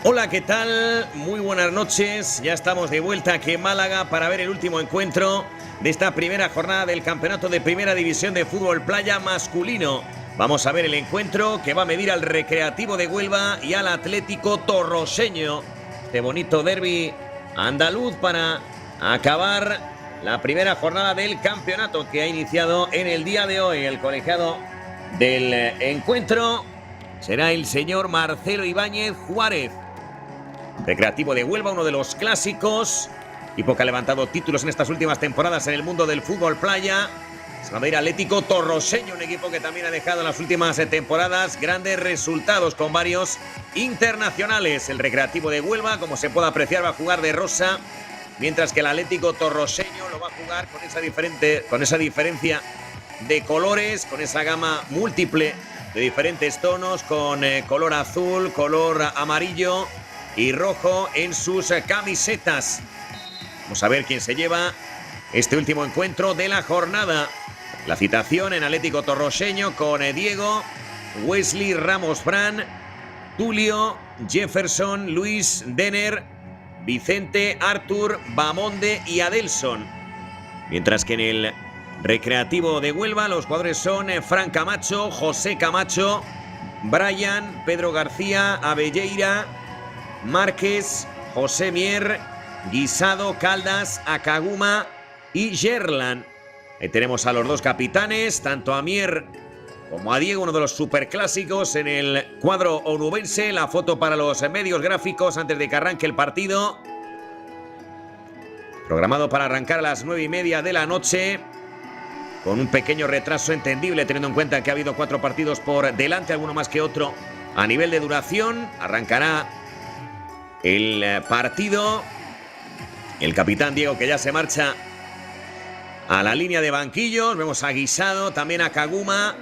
Hola, ¿qué tal? Muy buenas noches. Ya estamos de vuelta aquí en Málaga para ver el último encuentro de esta primera jornada del Campeonato de Primera División de Fútbol Playa masculino. Vamos a ver el encuentro que va a medir al Recreativo de Huelva y al Atlético Torroseño. Este bonito derbi andaluz para acabar la primera jornada del campeonato que ha iniciado en el día de hoy. El colegiado del encuentro será el señor Marcelo Ibáñez Juárez. Recreativo de Huelva, uno de los clásicos, equipo que ha levantado títulos en estas últimas temporadas en el mundo del fútbol playa. Se va a medir Atlético Torroseño, un equipo que también ha dejado en las últimas temporadas grandes resultados con varios internacionales. El Recreativo de Huelva, como se puede apreciar, va a jugar de rosa, mientras que el Atlético Torroseño lo va a jugar con esa diferencia de colores, con esa gama múltiple de diferentes tonos, con color azul, color amarillo y rojo en sus camisetas. Vamos a ver quién se lleva este último encuentro de la jornada. La citación en Atlético Torroseño con Diego, Wesley, Ramos, Fran, Tulio, Jefferson, Luis, Denner, Vicente, Artur, Bamonde y Adelson. Mientras que en el Recreativo de Huelva los jugadores son Fran Camacho, José Camacho, Brian, Pedro García, Abelleira, Márquez, José Mier, Guisado, Caldas, Akaguma y Gerlan. Ahí tenemos a los dos capitanes, tanto a Mier como a Diego, uno de los superclásicos en el cuadro onubense. La foto para los medios gráficos antes de que arranque el partido. Programado para arrancar a las 9:30 de la noche. Con un pequeño retraso entendible, teniendo en cuenta que ha habido 4 partidos por delante, alguno más que otro. A nivel de duración, arrancará el partido. El capitán Diego, que ya se marcha a la línea de banquillos. Vemos a Guisado, también a Kaguma.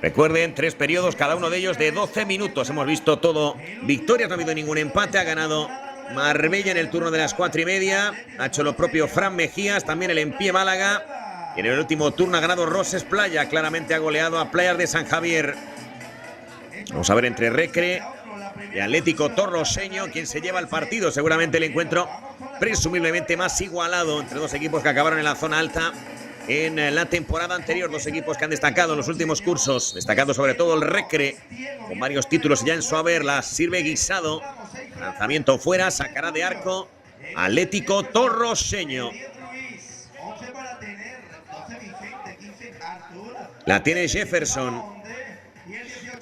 Recuerden, 3 periodos, cada uno de ellos de 12 minutos. Hemos visto todo victorias, no ha habido ningún empate. Ha ganado Marbella en el turno de las 4:30. Ha hecho lo propio Fran Mejías, también el Empie Málaga. Y en el último turno ha ganado Roses Playa. Claramente ha goleado a Playas de San Javier. Vamos a ver entre Recre y Atlético Torroseño quién se lleva el partido. Seguramente el encuentro presumiblemente más igualado entre dos equipos que acabaron en la zona alta en la temporada anterior. Dos equipos que han destacado en los últimos cursos, destacando sobre todo el Recre, con varios títulos ya en su haber. La sirve Guisado, lanzamiento fuera, sacará de arco Atlético Torroseño. La tiene Jefferson.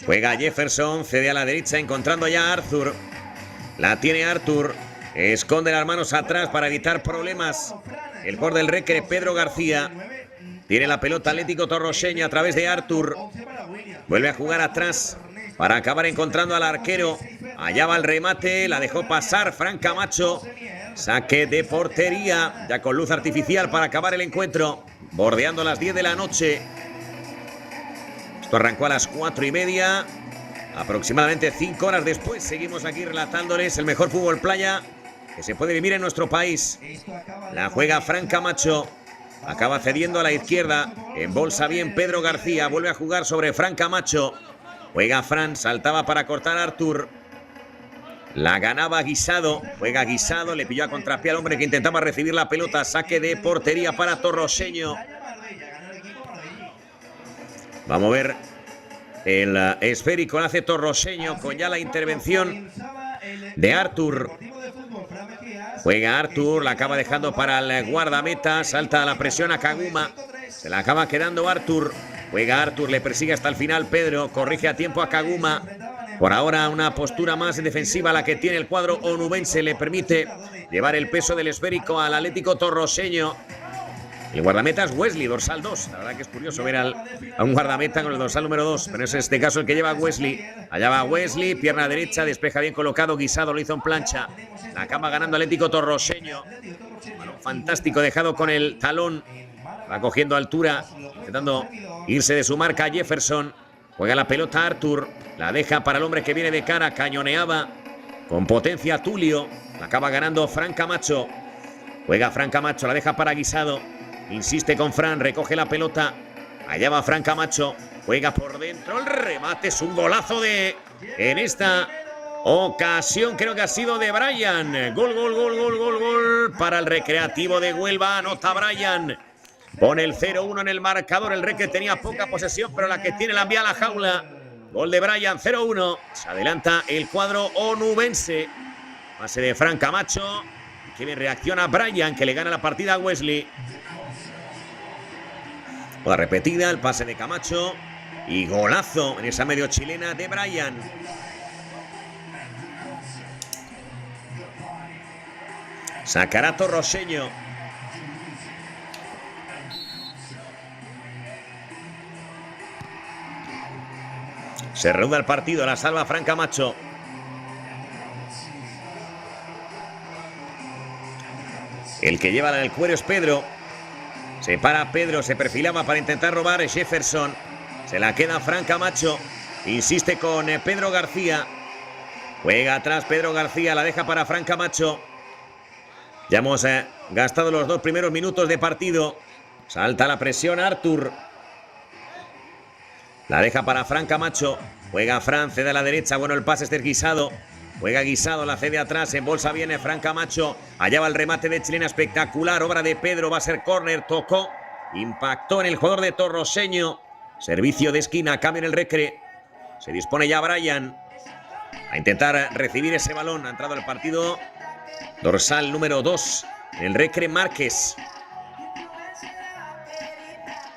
Juega Jefferson, cede a la derecha encontrando ya a Arthur. La tiene Arthur. Esconde las manos atrás para evitar problemas. El jugador del Recre, Pedro García. Tiene la pelota Atlético Torroseño a través de Arthur. Vuelve a jugar atrás para acabar encontrando al arquero. Allá va el remate, la dejó pasar Fran Camacho. Saque de portería, ya con luz artificial para acabar el encuentro. Bordeando las 10 de la noche. Esto arrancó a las 4:30. Aproximadamente 5 horas después seguimos aquí relatándoles el mejor fútbol playa que se puede vivir en nuestro país. La juega Fran Camacho. Acaba cediendo a la izquierda. Embolsa bien Pedro García. Vuelve a jugar sobre Fran Camacho. Juega Fran. Saltaba para cortar a Artur. La ganaba Guisado. Juega Guisado. Le pilló a contrapié al hombre que intentaba recibir la pelota. Saque de portería para Torroseño. Vamos a ver. El esférico lo hace Torroseño con ya la intervención de Artur. Juega Artur, la acaba dejando para el guardameta. Salta a la presión a Kaguma. Se la acaba quedando Artur. Juega Artur, le persigue hasta el final Pedro. Corrige a tiempo a Kaguma. Por ahora una postura más defensiva la que tiene el cuadro onubense. Le permite llevar el peso del esférico al Atlético Torroseño. El guardameta es Wesley, dorsal 2. La verdad que es curioso ver a un guardameta con el dorsal número 2. Pero es este caso el que lleva a Wesley. Allá va Wesley, pierna derecha, despeja bien colocado. Guisado lo hizo en plancha. La acaba ganando Atlético Torroseño. Bueno, fantástico, dejado con el talón. Va cogiendo altura, intentando irse de su marca Jefferson. Juega la pelota Artur. La deja para el hombre que viene de cara. Cañoneaba con potencia Tulio. La acaba ganando Fran Camacho. Juega Fran Camacho, la deja para Guisado. Insiste con Fran, recoge la pelota. Allá va Fran Camacho. Juega por dentro. El remate es un golazo en esta Ocasión creo que ha sido de Brian. Gol para el Recreativo de Huelva. Anota Brian. Pone el 0-1 en el marcador. El Recre tenía poca posesión, pero la que tiene la envía a la jaula. Gol de Brian, 0-1. Se adelanta el cuadro onubense. Pase de Fran Camacho. Que bien reacciona Brian, que le gana la partida a Wesley. Toda repetida, el pase de Camacho. Y golazo en esa medio chilena de Brian. Sacará Torroseño. Se reanuda el partido, la salva Fran Camacho. El que lleva en el cuero es Pedro. Se para Pedro, se perfilaba para intentar robar Jefferson. Se la queda Fran Camacho. Insiste con Pedro García. Juega atrás Pedro García, la deja para Fran Camacho. Ya hemos gastado los 2 primeros minutos de partido. Salta la presión Artur. La deja para Fran Camacho. Juega Fran, cede a la derecha. Bueno, el pase es Guisado. Juega Guisado, la cede atrás. En bolsa viene Fran Camacho. Allá va el remate de Chilena espectacular. Obra de Pedro. Va a ser córner. Tocó. Impactó en el jugador de Torroseño. Servicio de esquina. Cambio en el Recre. Se dispone ya Brian a intentar recibir ese balón. Ha entrado el partido. Dorsal número 2. El Recre Márquez.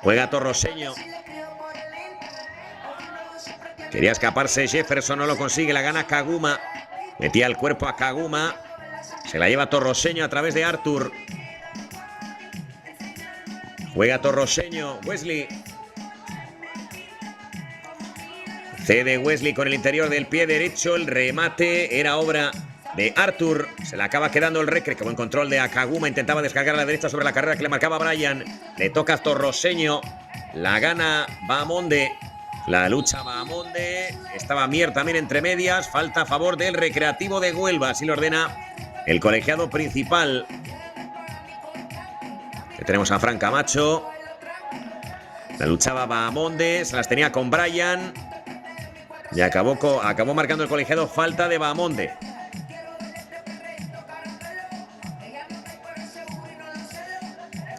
Juega Torroseño. Quería escaparse Jefferson, no lo consigue, la gana Kaguma. Metía el cuerpo a Kaguma. Se la lleva Torroseño a través de Artur. Juega Torroseño, Wesley. Cede Wesley con el interior del pie derecho. El remate era obra de Artur. Se la acaba quedando el Recre. Qué buen control de Kaguma. Intentaba descargar a la derecha sobre la carrera que le marcaba Brian. Le toca a Torroseño. La gana Bahamonde. La lucha Bahamonde. Estaba Mier también entre medias. Falta a favor del Recreativo de Huelva. Así lo ordena el colegiado principal. Que tenemos a Fran Camacho. La luchaba Bahamonde. Se las tenía con Brian. Y acabó marcando el colegiado falta de Bahamonde.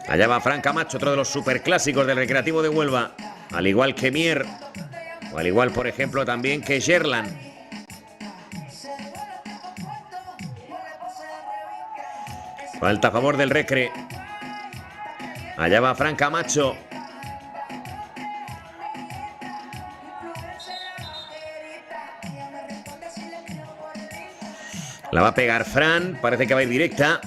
Allá va Fran Camacho, otro de los superclásicos del Recreativo de Huelva. Al igual que Mier. O al igual, por ejemplo, también que Gerland. Falta a favor del Recre. Allá va Fran Camacho. La va a pegar Fran. Parece que va a ir directa.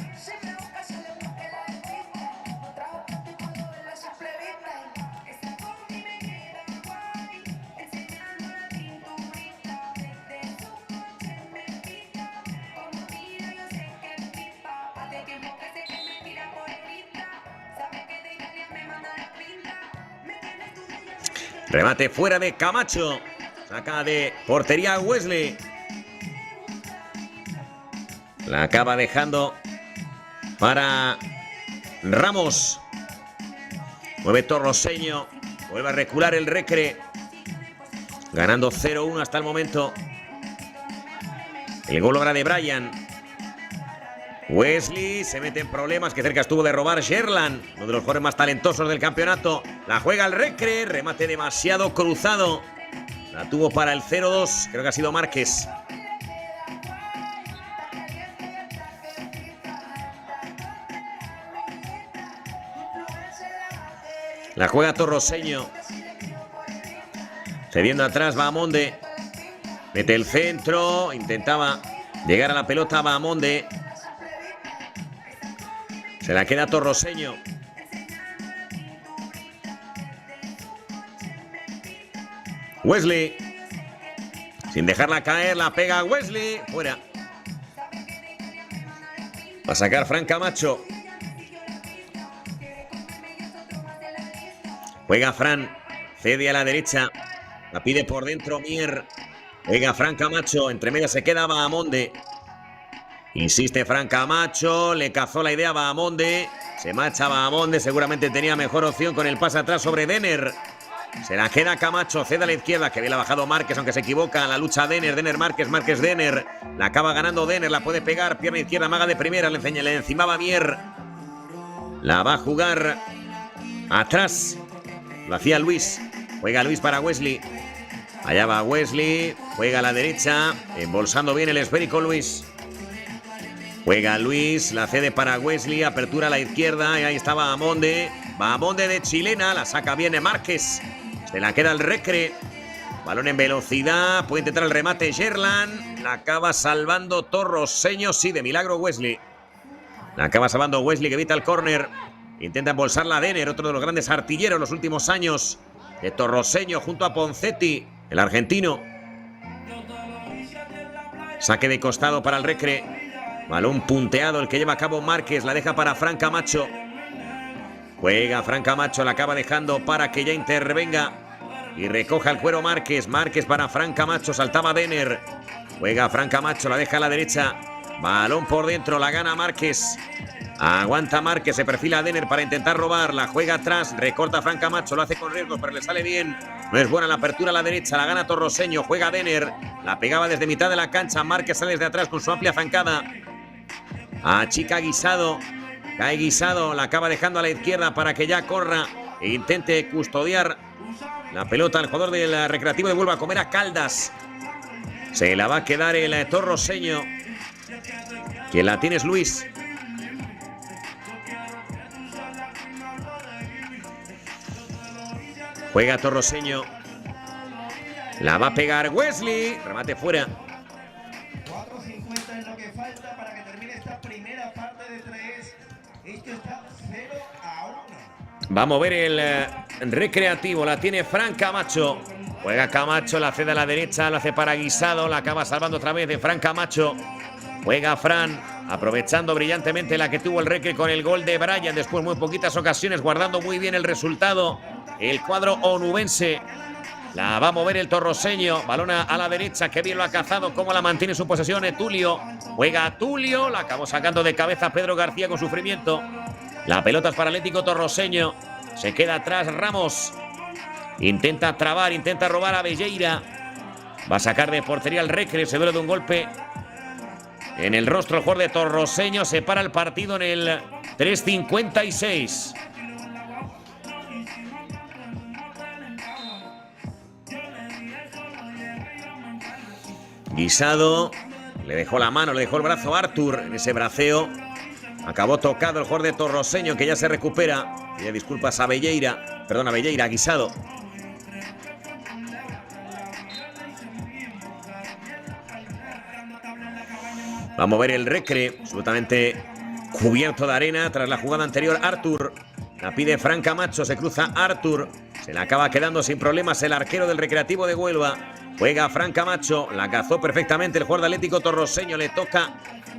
Remate fuera de Camacho. Saca de portería Wesley. La acaba dejando para Ramos. Mueve Torroseño. Vuelve a recular el Recre. Ganando 0-1 hasta el momento. El gol obra de Brian. Wesley se mete en problemas, que cerca estuvo de robar Gerland, uno de los jugadores más talentosos del campeonato. La juega el Recre, remate demasiado cruzado. La tuvo para el 0-2, creo que ha sido Márquez. La juega Torroseño. Cediendo atrás Bahamonde. Mete el centro, intentaba llegar a la pelota Bahamonde. Se la queda Torroseño. Wesley. Sin dejarla caer, la pega Wesley. Fuera. Va a sacar Fran Camacho. Juega Fran. Cede a la derecha. La pide por dentro Mier. Juega Fran Camacho. Entre medias se queda Bahamonde. Insiste Fran Camacho, le cazó la idea a Bahamonde. Se marcha Bahamonde, seguramente tenía mejor opción con el pase atrás sobre Denner. Se la queda Camacho, cede a la izquierda, que bien la ha bajado Márquez, aunque se equivoca. La lucha Denner, Márquez, Denner. La acaba ganando Denner, la puede pegar. Pierna izquierda, maga de primera, le encimaba Mier. La va a jugar atrás. Lo hacía Luis. Juega Luis para Wesley. Allá va Wesley. Juega a la derecha. Embolsando bien el esférico Luis. Juega Luis. La cede para Wesley. Apertura a la izquierda. Y ahí estaba Amonde. Va Amonde de chilena. La saca bien Márquez. Se la queda el Recre. Balón en velocidad. Puede intentar el remate Gerland. La acaba salvando Torroseño. Sí, de milagro Wesley. La acaba salvando Wesley, que evita el córner. Intenta embolsarla a Denner, otro de los grandes artilleros en los últimos años. De Torroseño junto a Poncetti, el argentino. Saque de costado para el Recre. Balón punteado el que lleva a cabo Márquez. La deja para Fran Camacho. Juega Fran Camacho, la acaba dejando para que ya intervenga. Y recoja el cuero Márquez. Márquez para Fran Camacho, saltaba Denner. Juega Fran Camacho, la deja a la derecha. Balón por dentro, la gana Márquez. Aguanta Márquez, se perfila a Denner para intentar robar. La juega atrás, recorta Fran Camacho, lo hace con riesgos, pero le sale bien. No es buena la apertura a la derecha, la gana Torroseño. Juega Denner, la pegaba desde mitad de la cancha. Márquez sale desde atrás con su amplia zancada. Achica Guisado. Cae Guisado, la acaba dejando a la izquierda para que ya corra e intente custodiar la pelota. El jugador del Recreativo de Huelva, comer a Caldas. Se la va a quedar el Torroseño. Quien la tiene es Luis. Juega Torroseño. La va a pegar Wesley. Remate fuera. 4:50 es lo que falta para que termine esta primera parte de 3. Esto está 0-1. Va a mover el Recreativo. La tiene Fran Camacho. Juega Camacho, la cede a la derecha. Lo hace para Guisado. La acaba salvando otra vez de Fran Camacho. Juega Fran, aprovechando brillantemente la que tuvo el Recre con el gol de Brian. Después muy poquitas ocasiones, guardando muy bien el resultado. El cuadro onubense. La va a mover el Torroseño. Balón a la derecha, que bien lo ha cazado. Cómo la mantiene su posesión Tulio. Juega Tulio, la acabó sacando de cabeza Pedro García con sufrimiento. La pelota es para Atlético Torroseño. Se queda atrás Ramos. Intenta trabar, intenta robar a Velleira. Va a sacar de portería el Recre. Se duele de un golpe en el rostro el jugador de Torroseño. Se para el partido en el 3:56. Guisado. Le dejó la mano, le dejó el brazo a Artur en ese braceo. Acabó tocado el jugador de Torroseño, que ya se recupera. Pide disculpas a Velleira. Perdón, a Velleira, a Guisado. Va a mover el Recre, absolutamente cubierto de arena tras la jugada anterior. Artur, la pide Fran Camacho, se cruza Artur. Se la acaba quedando sin problemas el arquero del Recreativo de Huelva. Juega Fran Camacho, la cazó perfectamente el jugador de Atlético Torroseño. Le toca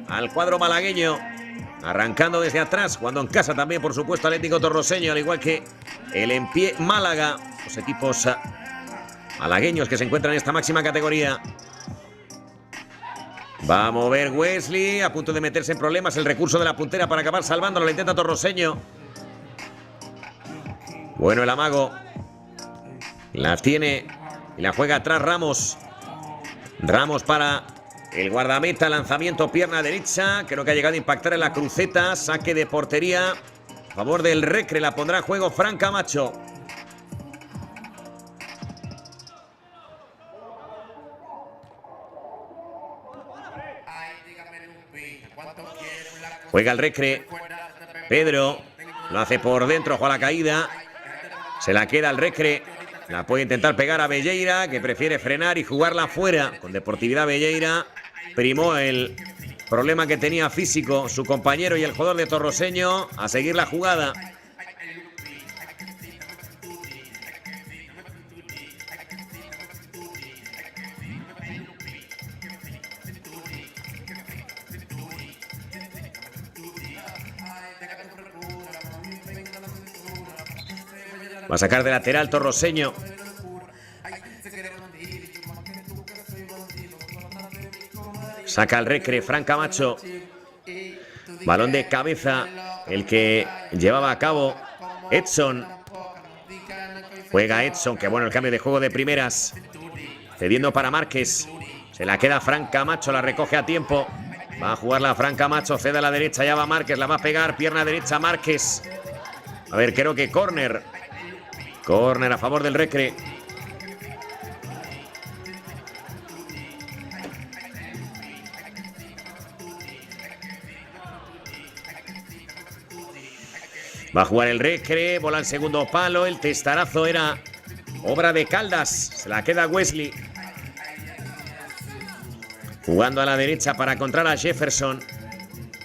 al cuadro malagueño, arrancando desde atrás, jugando en casa también, por supuesto, Atlético Torroseño, al igual que el en pie Málaga, los equipos malagueños que se encuentran en esta máxima categoría. Va a mover Wesley, a punto de meterse en problemas. El recurso de la puntera para acabar salvándolo. Lo intenta Torroseño. Bueno, el amago. La tiene y la juega atrás Ramos. Ramos para el guardameta. Lanzamiento pierna derecha. Creo que ha llegado a impactar en la cruceta. Saque de portería a favor del Recre. La pondrá en juego Fran Camacho. Juega el Recre. Pedro lo hace por dentro, juega la caída. Se la queda el Recre. La puede intentar pegar a Velleira, que prefiere frenar y jugarla fuera. Con deportividad Velleira primó el problema que tenía físico su compañero y el jugador de Torroseño a seguir la jugada. Va a sacar de lateral Torroseño. Saca el Recre, Fran Camacho. Balón de cabeza, el que llevaba a cabo Edson. Juega Edson, que bueno el cambio de juego de primeras. Cediendo para Márquez. Se la queda Fran Camacho, la recoge a tiempo. Va a jugar la Fran Camacho, cede a la derecha, ya va Márquez, la va a pegar, pierna derecha Márquez. A ver, creo que córner. Córner a favor del Recre. Va a jugar el Recre, bola al segundo palo, el testarazo era obra de Caldas, se la queda Wesley. Jugando a la derecha para encontrar a Jefferson.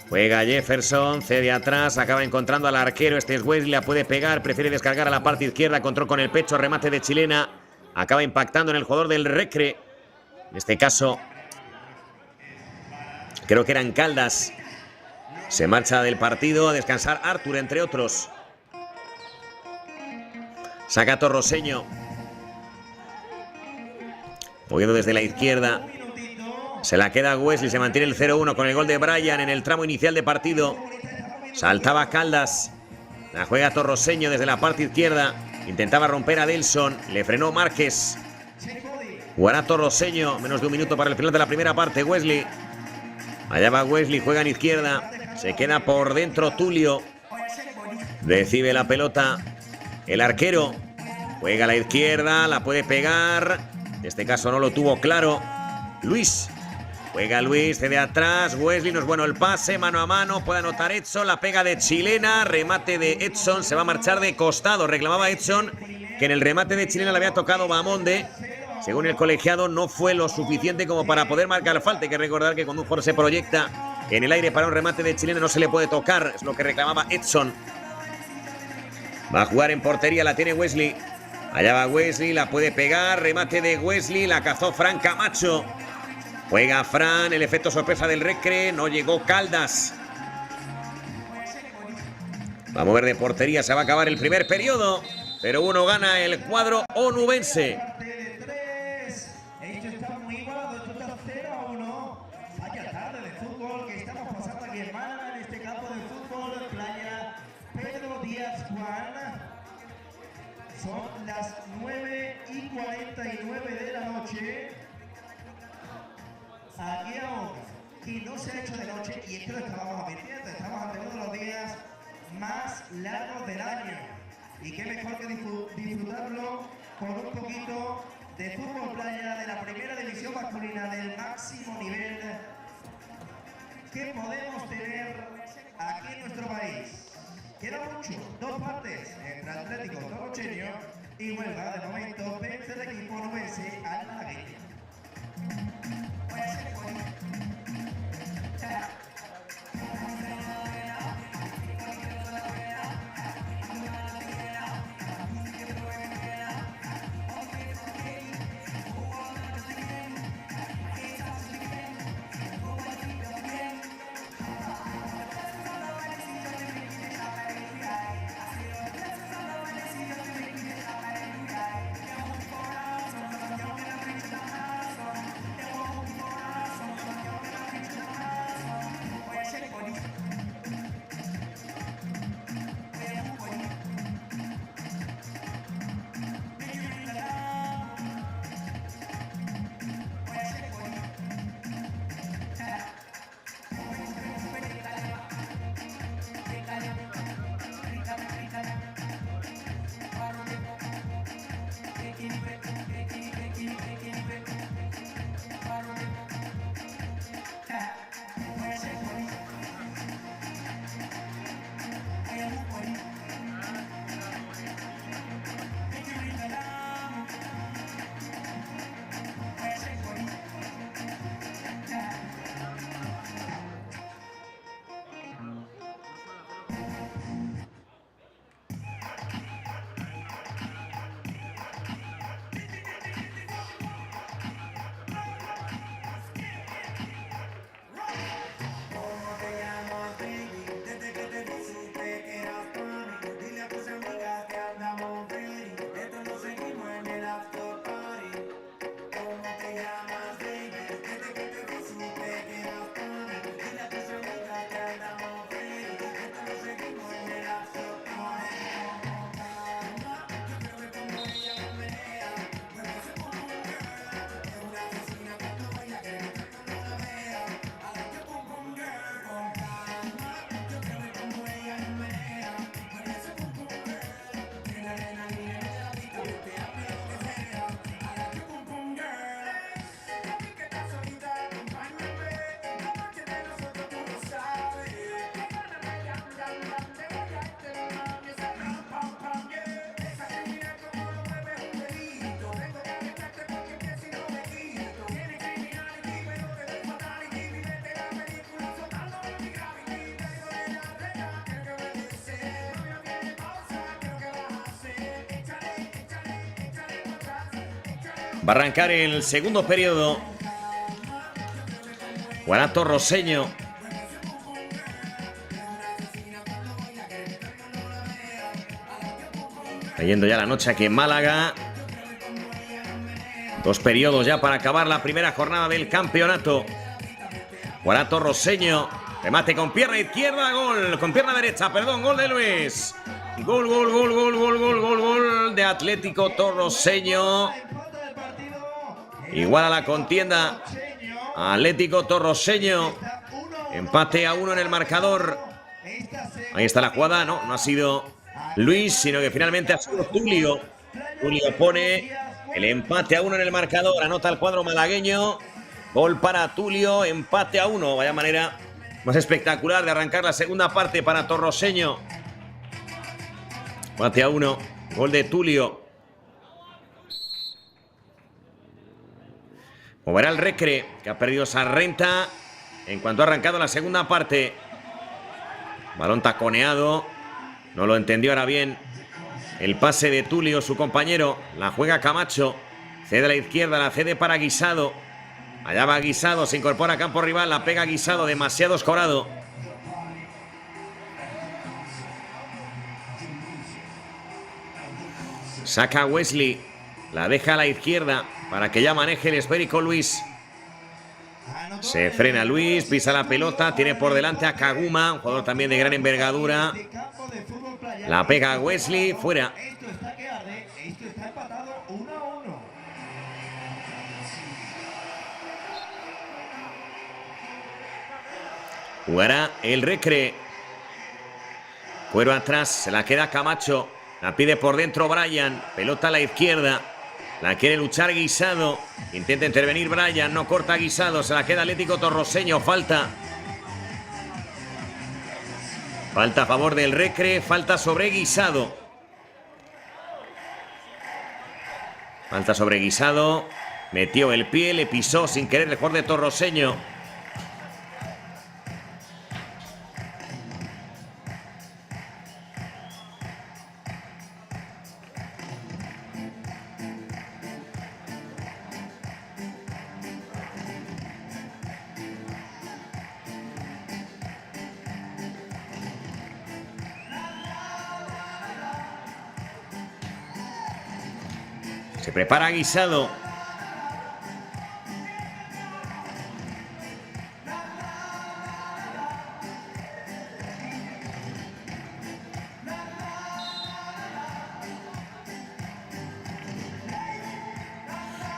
Juega Jefferson, cede atrás, acaba encontrando al arquero, este es Wesley, la puede pegar, prefiere descargar a la parte izquierda, control con el pecho, remate de chilena. Acaba impactando en el jugador del Recre. En este caso, creo que eran Caldas. Se marcha del partido a descansar Artur, entre otros. Saca Torroseño. Moviendo desde la izquierda. Se la queda Wesley, se mantiene el 0-1 con el gol de Brian en el tramo inicial de partido. Saltaba Caldas. La juega Torroseño desde la parte izquierda. Intentaba romper a Delson. Le frenó Márquez. Jugará Torroseño. Menos de un minuto para el final de la primera parte. Wesley. Allá va Wesley, juega en izquierda. Se queda por dentro Tulio. Recibe la pelota el arquero. Juega a la izquierda, la puede pegar. En este caso no lo tuvo claro Luis. Juega Luis, cede atrás. Wesley, no es bueno el pase, mano a mano. Puede anotar Edson, la pega de chilena. Remate de Edson, se va a marchar de costado. Reclamaba Edson que en el remate de chilena le había tocado Bahamonde. Según el colegiado, no fue lo suficiente como para poder marcar falta. Hay que recordar que cuando un jugador se proyecta en el aire para un remate de chilena no se le puede tocar. Es lo que reclamaba Edson. Va a jugar en portería, la tiene Wesley. Allá va Wesley, la puede pegar. Remate de Wesley, la cazó Fran Camacho. Juega Fran, el efecto sorpresa del Recre. No llegó Caldas. Va a mover de portería, se va a acabar el primer periodo. 0-1 gana el cuadro onubense. Esto está muy igualado, esto está 0-1. Vaya tarde de fútbol que estamos pasando aquí en Málaga, en este campo de fútbol Playa Pedro Díaz Juan. Son las 9:49 de la noche. Aquí ahora, y no se ha hecho de noche, y esto lo estábamos advirtiendo, estamos ante uno de los días más largos del año. Y qué mejor que disfrutarlo con un poquito de fútbol playa de la primera división masculina del máximo nivel que podemos tener aquí en nuestro país. Queda mucho, dos partes entre Atlético Torrocheño y Huelva. De momento vence el equipo onubense al malagueño. Va a arrancar el segundo periodo. Jugará Torroseño. Cayendo ya la noche aquí en Málaga. 2 periodos ya para acabar la primera jornada del campeonato. Jugará Torroseño. Remate con pierna izquierda, gol. Con pierna derecha, perdón, gol de Luis. Gol, gol, gol, gol, gol, gol, gol, gol de Atlético Torroseño. Igual a la contienda. Atlético Torroseño. Empate a 1 en el marcador. Ahí está la jugada. No ha sido Luis, sino que finalmente ha sido Tulio. Tulio pone el empate a 1 en el marcador. Anota el cuadro malagueño. Gol para Tulio. Empate a 1. Vaya manera más espectacular de arrancar la segunda parte para Torroseño. Empate a 1. Gol de Tulio. Moverá el Recre, que ha perdido esa renta en cuanto ha arrancado la segunda parte. Balón taconeado. No lo entendió ahora bien el pase de Tulio, su compañero. La juega Camacho. Cede a la izquierda, la cede para Guisado. Allá va Guisado, se incorpora a campo rival. La pega Guisado, demasiado escorado. Saca Wesley. La deja a la izquierda para que ya maneje el esférico Luis. Se frena Luis, pisa la pelota, tiene por delante a Kaguma, un jugador también de gran envergadura. La pega Wesley, fuera. Esto está empatado 1-1. Jugará el Recre. Cuero atrás, se la queda Camacho. La pide por dentro Brian, pelota a la izquierda. La quiere luchar Guisado. Intenta intervenir Brian, no corta Guisado. Se la queda Atlético Torroseño, falta. Falta a favor del Recre, falta sobre Guisado. Falta sobre Guisado. Metió el pie, le pisó sin querer el jugador de Torroseño. Se prepara Guisado.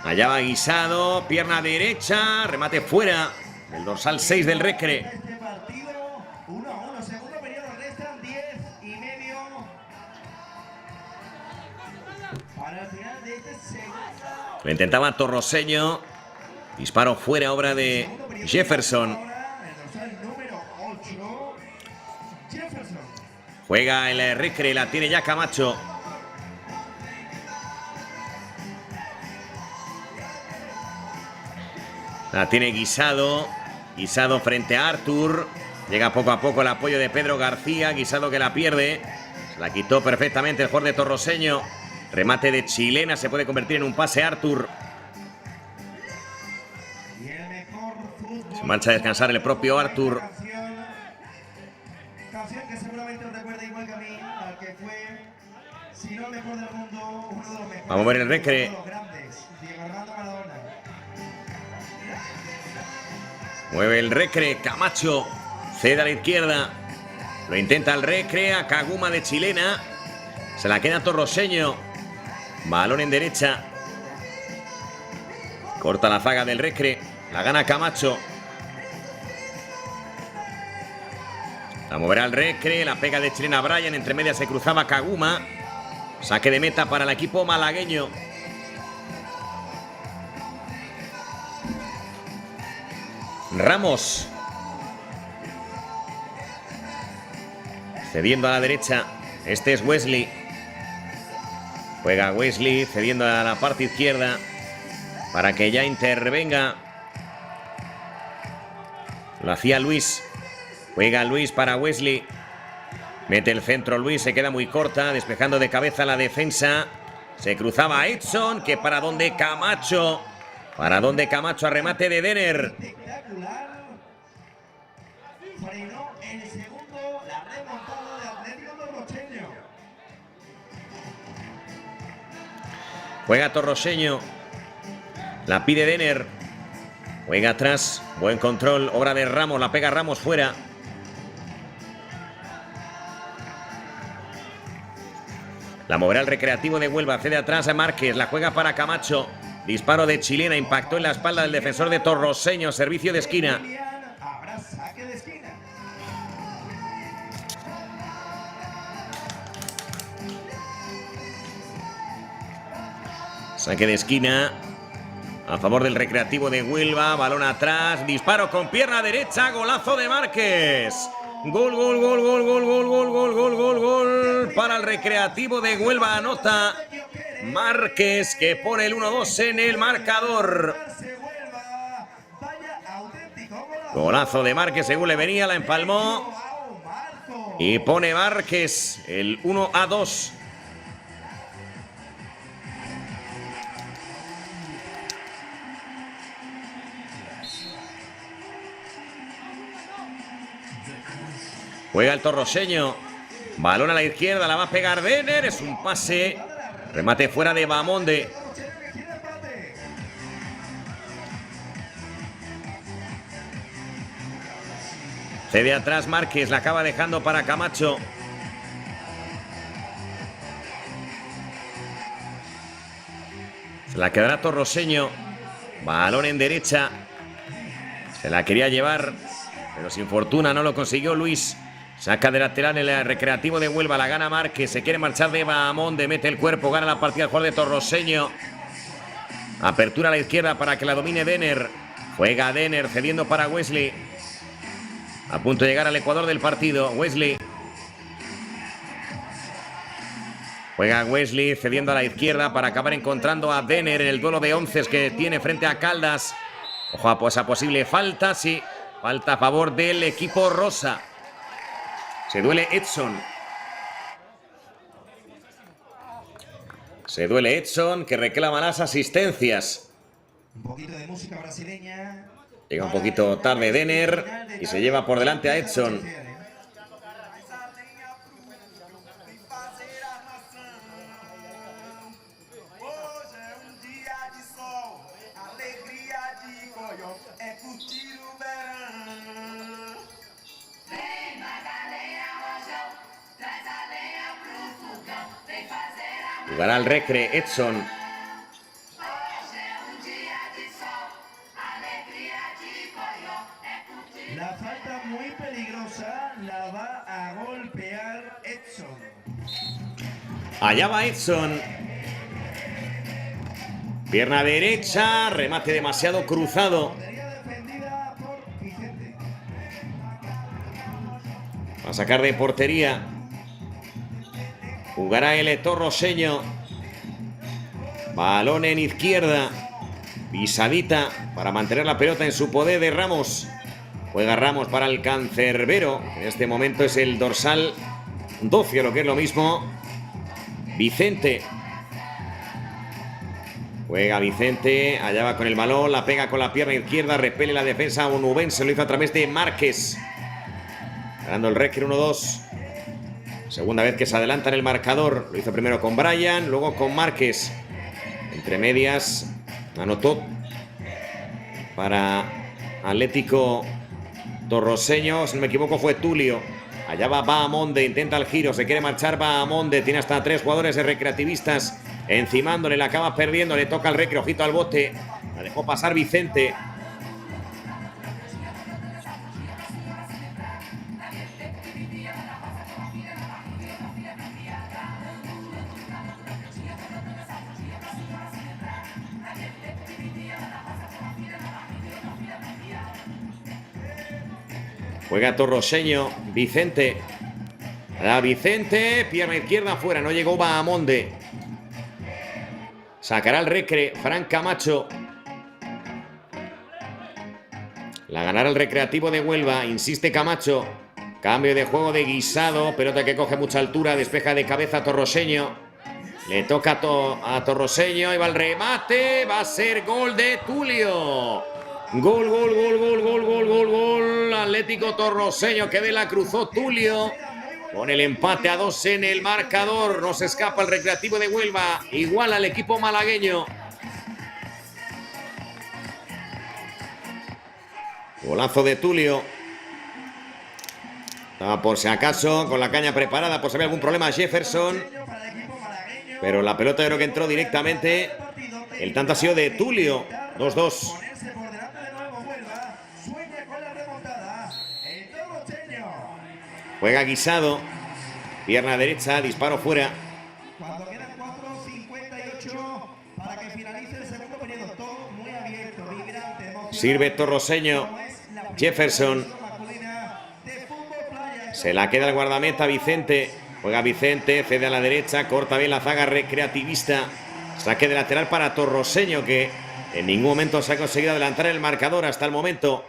Allá va Guisado, pierna derecha, remate fuera. El dorsal 6 del Recre. Este partido 1-1, segundo periodo, restan 10 y medio para el final de este segundo. Lo intentaba Torroseño. Disparo fuera, obra de Jefferson. El dorsal número 8, Jefferson. Juega el Recre, la tiene ya Camacho. La tiene Guisado. Guisado frente a Artur. Llega poco a poco el apoyo de Pedro García. Guisado que la pierde. Se la quitó perfectamente el jugador de Torroseño. Remate de chilena. Se puede convertir en un pase Artur. Se marcha a descansar el propio Artur. Canción que seguramente os recuerda igual que a mí, al que fue, si no el mejor del mundo, uno de los mejores. Vamos a ver el Recre. Diego Armando Maradona. Mueve el Recre, Camacho. Cede a la izquierda. Lo intenta el Recre, a Kaguma de chilena. Se la queda Torroseño. Balón en derecha. Corta la zaga del Recre. La gana Camacho. La moverá el Recre. La pega de chilena Brian. Entre medias se cruzaba Kaguma. Saque de meta para el equipo malagueño. Ramos. Cediendo a la derecha. Este es Wesley. Juega Wesley cediendo a la parte izquierda para que ya intervenga. Lo hacía Luis. Juega Luis para Wesley. Mete el centro Luis, se queda muy corta, despejando de cabeza la defensa. Se cruzaba Edson, que para donde Camacho. Para donde Camacho a remate de Denner. Espectacular. Frenó el segundo, la remontada de Atlético Torrocheño. Juega Torroseño. La pide Denner. Juega atrás. Buen control. Obra de Ramos. La pega Ramos fuera. La moverá el Recreativo de Huelva. Cede atrás a Márquez. La juega para Camacho. Disparo de chilena. Impactó en la espalda del defensor de Torroseño. Servicio de esquina. Habrá saque de esquina. Saque de esquina a favor del Recreativo de Huelva. Balón atrás. Disparo con pierna derecha. Golazo de Márquez. Gol, gol, gol, gol, gol, gol, gol, gol, gol, gol, gol. Para el Recreativo de Huelva anota Márquez, que pone el 1-2 en el marcador. Golazo de Márquez, según le venía, la empalmó. Y pone Márquez el 1-2. Juega el Torroseño. Balón a la izquierda, la va a pegar Denner. Es un pase. Remate fuera de Bahamonde. Cede atrás Márquez, la acaba dejando para Camacho. Se la quedará Torroseño. Balón en derecha. Se la quería llevar, pero sin fortuna no lo consiguió Luis. Saca de lateral el Recreativo de Huelva, la gana Márquez, se quiere marchar de Bahamonde, mete el cuerpo, gana la partida el jugador de Torroseño. Apertura a la izquierda para que la domine Denner. Juega Denner cediendo para Wesley. A punto de llegar al ecuador del partido, Wesley. Juega Wesley cediendo a la izquierda para acabar encontrando a Denner en el duelo de onces que tiene frente a Caldas. Ojo a esa posible falta, sí. Falta a favor del equipo rosa. Se duele Edson. Se duele Edson, que reclama las asistencias. Un poquito de música brasileña. Llega un poquito tarde Denner y se lleva por delante a Edson. Jugará al Recre Edson. La falta muy peligrosa la va a golpear Edson. Allá va Edson. Pierna derecha, remate demasiado cruzado. Va a sacar de portería. Jugará el Torroseño. Balón en izquierda. Pisadita para mantener la pelota en su poder de Ramos. Juega Ramos para el cancerbero. En este momento es el dorsal 12, lo que es lo mismo. Vicente. Juega Vicente. Allá va con el balón. La pega con la pierna izquierda. Repele la defensa onubense. Lo hizo a través de Márquez. Ganando el Recre 1-2. Segunda vez que se adelanta en el marcador. Lo hizo primero con Brian, luego con Márquez. Entre medias anotó para Atlético Torroseño. Si no me equivoco fue Tulio. Allá va Bahamonde, intenta el giro, se quiere marchar Bahamonde. Tiene hasta 3 jugadores de recreativistas encimándole, la acaba perdiendo. Le toca al Recre, ojito al bote. La dejó pasar Vicente. Juega Torroseño, Vicente. A Vicente, pierna izquierda afuera, no llegó Bahamonde. Sacará el Recre, Fran Camacho. La ganará el Recreativo de Huelva, insiste Camacho. Cambio de juego de Guisado, pelota que coge mucha altura, despeja de cabeza Torroseño. Le toca a Torroseño. Ahí va el remate. Va a ser gol de Tulio. Gol, gol, gol, gol, gol, gol, gol, gol. Atlético Torroseño que de la cruzó Tulio. Con el empate a 2 en el marcador. No se escapa el Recreativo de Huelva. Igual al equipo malagueño. Golazo de Tulio. Estaba por si acaso con la caña preparada, por si había algún problema Jefferson. Pero la pelota creo que entró directamente. El tanto ha sido de Tulio. 2-2. Juega Guisado. Pierna derecha, disparo fuera. Cuando quedan 4:58 para que finalice el segundo periodo. Todo muy abierto, vibrante, emocionante. Sirve Torroseño. Jefferson. Se la queda el guardameta Vicente. Juega Vicente, cede a la derecha, corta bien la zaga recreativista. Saque de lateral para Torroseño, que en ningún momento se ha conseguido adelantar el marcador hasta el momento.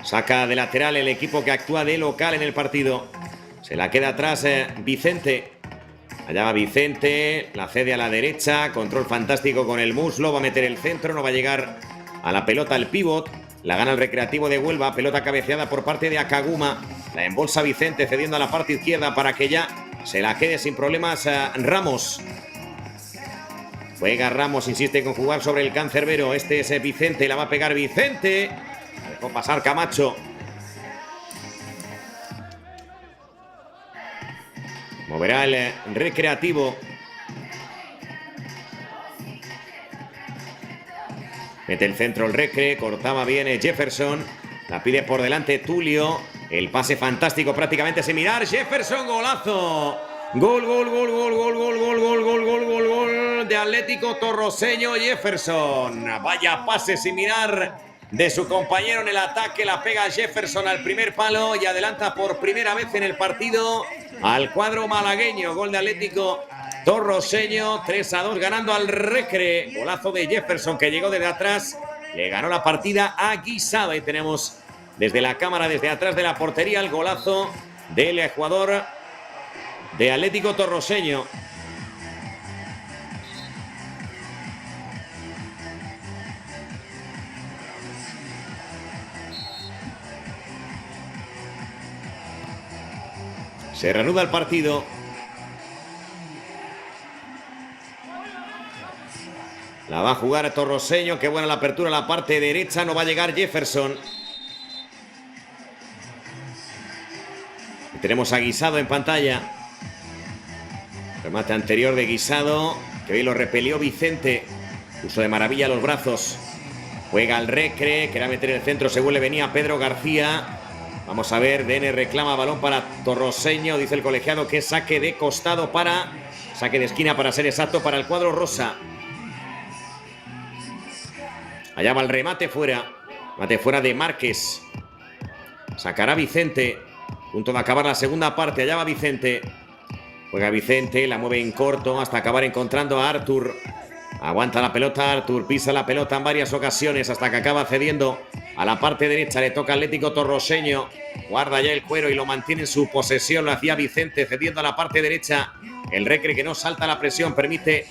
Saca de lateral el equipo que actúa de local en el partido. Se la queda atrás Vicente. Allá va Vicente, la cede a la derecha, control fantástico con el muslo, va a meter el centro, no va a llegar a la pelota el pívot. La gana el Recreativo de Huelva, pelota cabeceada por parte de Akaguma. La embolsa Vicente cediendo a la parte izquierda para que ya se la quede sin problemas a Ramos. Juega Ramos, insiste con jugar sobre el cancerbero. Este es Vicente, la va a pegar Vicente. Dejó pasar Camacho. Moverá el Recreativo. Mete el centro el Recre, cortaba bien Jefferson. La pide por delante Tulio. El pase fantástico prácticamente sin mirar. Jefferson, golazo. Gol, gol, gol, gol, gol, gol, gol, gol, gol, gol, gol, gol de Atlético Torroseño. Jefferson. Vaya pase sin mirar de su compañero en el ataque. La pega Jefferson al primer palo y adelanta por primera vez en el partido al cuadro malagueño. Gol de Atlético Torroseño, 3-2 ganando al Recre. Golazo de Jefferson que llegó desde atrás. Le ganó la partida a Guisado. Y tenemos desde la cámara, desde atrás de la portería, el golazo del jugador de Atlético Torroseño. Se reanuda el partido. La va a jugar Torroseño. Qué buena la apertura a la parte derecha. No va a llegar Jefferson. Y tenemos a Guisado en pantalla. Remate anterior de Guisado, que hoy lo repelió Vicente. Puso de maravilla los brazos. Juega el Recre. Quería meter el centro según le venía Pedro García. Vamos a ver. DN reclama balón para Torroseño. Dice el colegiado que saque de costado para... Saque de esquina para ser exacto para el cuadro rosa. Allá va el remate fuera. Remate fuera de Márquez. Sacará Vicente. Punto de acabar la segunda parte. Allá va Vicente. Juega Vicente. La mueve en corto hasta acabar encontrando a Artur. Aguanta la pelota Artur. Pisa la pelota en varias ocasiones hasta que acaba cediendo a la parte derecha. Le toca Atlético Torroseño. Guarda ya el cuero y lo mantiene en su posesión. Lo hacía Vicente cediendo a la parte derecha. El Recre que no salta la presión. Permite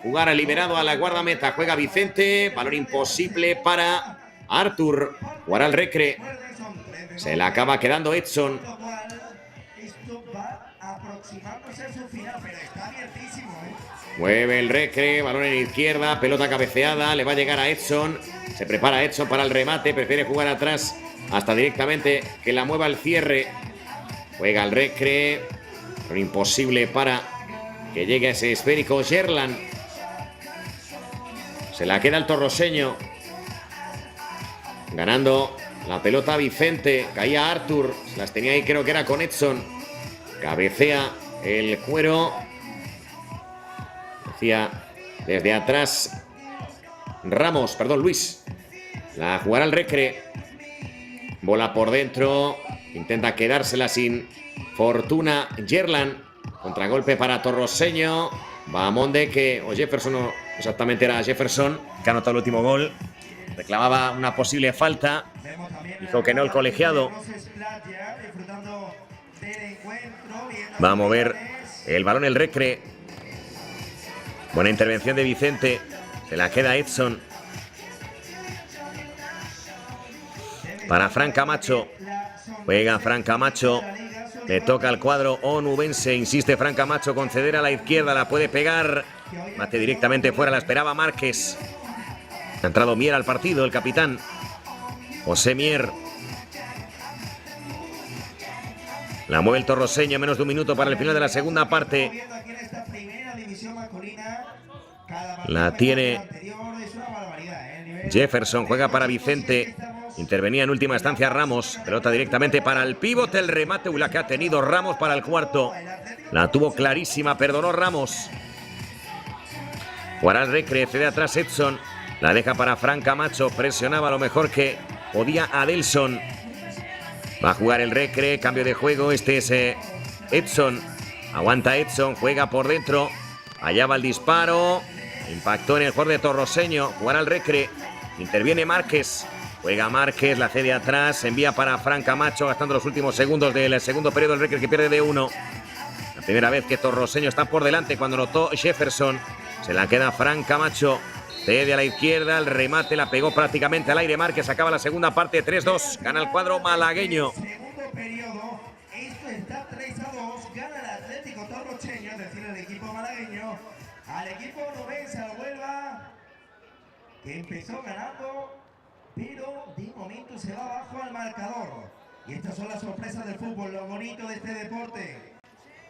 jugar liberado a la guardameta. Juega Vicente. Valor imposible para Artur. Jugará el Recre. Se la acaba quedando Edson. Mueve el Recre. Balón en izquierda. Pelota cabeceada. Le va a llegar a Edson. Se prepara Edson para el remate. Prefiere jugar atrás hasta directamente que la mueva el cierre. Juega el Recre. Pero imposible para que llegue a ese esférico Yerlan. Se la queda el Torroseño. Ganando la pelota Vicente. Caía Artur. Las tenía ahí, creo que era con Edson. Cabecea el cuero. Decía desde atrás Ramos, perdón, Luis. La jugará el Recre. Bola por dentro. Intenta quedársela sin fortuna Yerlan. Contragolpe para Torroseño. Va Monde que... O Jefferson, no exactamente era Jefferson, que ha anotado el último gol. Reclamaba una posible falta. Dijo que no el colegiado. Va a mover el balón el Recre. Buena intervención de Vicente. Se la queda Edson. Para Fran Camacho. Juega Fran Camacho. Le toca al cuadro onubense. Insiste Fran Camacho con ceder a la izquierda. La puede pegar. Mate directamente fuera. La esperaba Márquez. Ha entrado Mier al partido, el capitán. José Mier. La mueve el torroseño. Menos de un minuto para el final de la segunda parte. La tiene Jefferson. Juega para Vicente. Intervenía en última instancia Ramos. Pelota directamente para el pivote. El remate la que ha tenido Ramos para el cuarto. La tuvo clarísima. Perdonó Ramos. Jugará el Recre. Cede atrás Edson. La deja para Fran Camacho. Presionaba lo mejor que podía Adelson. Va a jugar el Recre. Cambio de juego. Este es Edson. Aguanta Edson. Juega por dentro. Allá va el disparo. Impactó en el jugador de torroseño. Jugará el Recre. Interviene Márquez. Juega Márquez, la cede atrás, envía para Fran Camacho, gastando los últimos segundos del segundo periodo. El Recre que pierde de 1. La primera vez que torroseño está por delante cuando notó Jefferson. Se la queda Fran Camacho. Cede a la izquierda, el remate la pegó prácticamente al aire. Márquez acaba la segunda parte, 3-2. Gana el cuadro malagueño. Segundo periodo, esto está 3-2. Gana el Atlético Torrocheño, es decir, el equipo malagueño. Al equipo onubense, al Huelva, que empezó ganando, pero de momento se va abajo al marcador. Y estas son las sorpresas del fútbol, lo bonito de este deporte.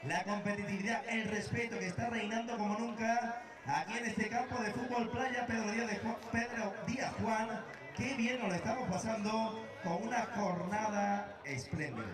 La competitividad, el respeto que está reinando como nunca aquí en este campo de fútbol playa Pedro Díaz Juan. Qué bien nos lo estamos pasando con una jornada espléndida.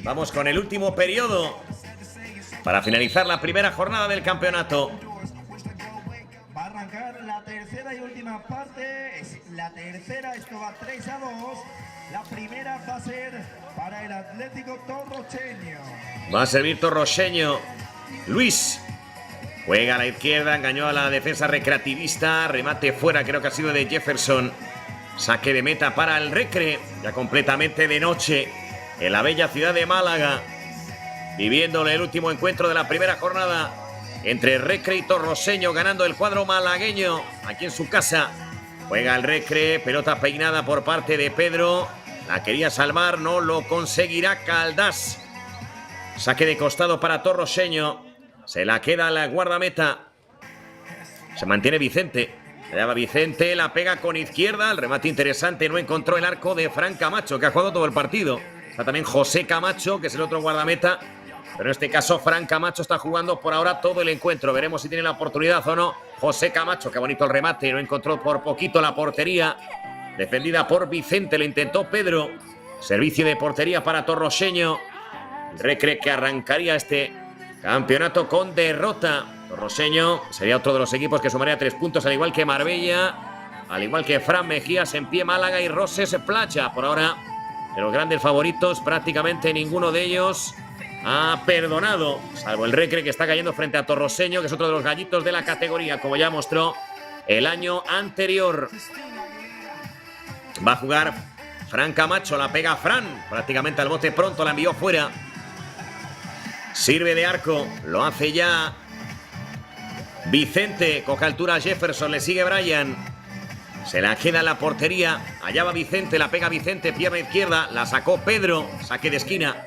Vamos con el último periodo para finalizar la primera jornada del campeonato. Va a arrancar la tercera y última parte. Es la tercera, esto va 3-2. La primera va a ser para el Atlético Torrocheño. Va a servir Torrocheño. Luis juega a la izquierda, engañó a la defensa recreativista. Remate fuera, creo que ha sido de Jefferson. Saque de meta para el Recre, ya completamente de noche en la bella ciudad de Málaga, viviendo el último encuentro de la primera jornada entre Recre y Torroseño, ganando el cuadro malagueño aquí en su casa. Juega el Recre, pelota peinada por parte de Pedro. La quería salvar, no lo conseguirá Caldás. Saque de costado para Torroseño. Se la queda la guardameta. Se mantiene Vicente. Allá va Vicente, la pega con izquierda. El remate interesante, no encontró el arco de Fran Camacho, que ha jugado todo el partido. Está también José Camacho, que es el otro guardameta. Pero en este caso, Fran Camacho está jugando por ahora todo el encuentro. Veremos si tiene la oportunidad o no. José Camacho, qué bonito el remate. No encontró por poquito la portería. Defendida por Vicente, lo intentó Pedro. Servicio de portería para Torroseño. El Recre que arrancaría este campeonato con derrota. Torroseño sería otro de los equipos que sumaría 3 puntos, al igual que Marbella, al igual que Fran Mejías en pie, Málaga y Roses Playa. Por ahora, de los grandes favoritos, prácticamente ninguno de ellos ha perdonado, salvo el Recre, que está cayendo frente a Torroseño, que es otro de los gallitos de la categoría, como ya mostró el año anterior. Va a jugar Fran Camacho, la pega Fran, prácticamente al bote pronto, la envió fuera. Sirve de arco, lo hace ya Vicente, coge altura a Jefferson, le sigue Brian. Se la queda en la portería, allá va Vicente, la pega Vicente, pierna izquierda, la sacó Pedro, saque de esquina.